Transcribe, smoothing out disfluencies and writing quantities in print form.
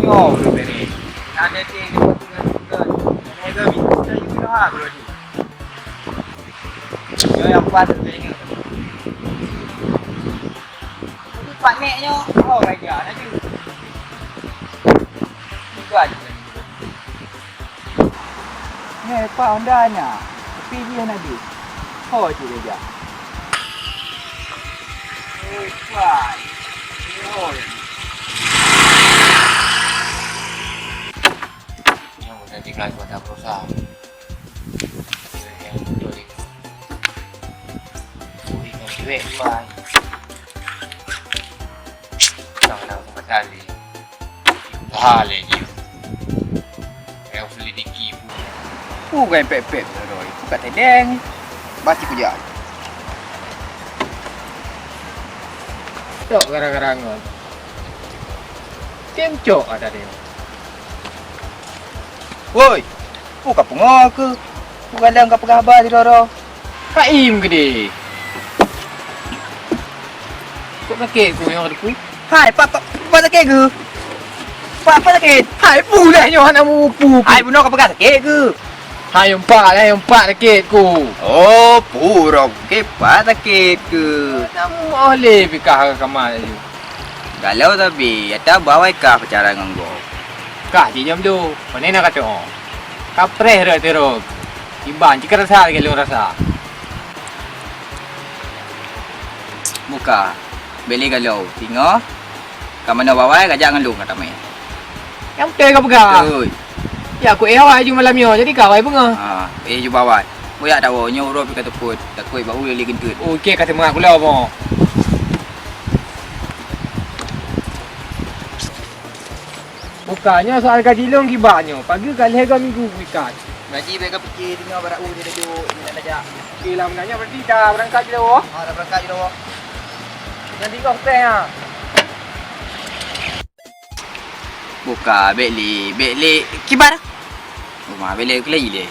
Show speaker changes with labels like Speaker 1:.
Speaker 1: Yo, bro, beri. Ada dia juga. Ada minta juga ha, bro ni. Yo yang pas tu ni. Pak neknya, oh raja, nanti. Itu aja. Ni Pak Hondanya. Tapi dia nanti. Oh, tu dia. Pak. Oh. Udah tinggal pada perusahaan. Yang betul ini. Ini duit Pak. Nak sama sekali. Mahal lagi. Yang selidiki pun. Bukan pep-pep Roy. Bukan tedeng. Baca kerja. Cok garang-garangan. Cok ada dia. Woi, bukan pengok ke? Bukan dalam kau khabar di Roro. Kaim ke dia? Kok sakit ku yang aku? Hai, pak sakit ke? Pak sakit. Hai, bulahnya anak mupu. Hai, bunuh kau sakit ke? Hai, yang pak sakit ku. Oh, pura ke pak sakit ke? Namu oleh bikah kamar tu. Galau tapi, ada bawa kah pacaran dengan kau? Kak, jam tu. Mana nak kata oh? Kapres dah teruk. Iban, jika rasa lagi lu rasa. Buka. Beli galau. Tengok. Kamu mana bawa gajak dengan lu kata main. Yang betul kau pegang. Betul. Ya, aku awak je malam ni. Jadi kau ai bunga. Je bawa. Boyak tahu nyuruh pergi kata put. Takut baru lagi kentut. Okey kata mengaku lah apa. Bukannya soal gaji long kibanya. Pagi kali harga minggu ikat. Gaji mereka fikir tengah barak dia duduk. Ini nak ajak. Okey lah menanya berarti dah berangkat je dah. Dah berangkat je dah. Nanti kau stay ha. Buka Bekli. Kibar. Rumah Bekli ke lagi dia.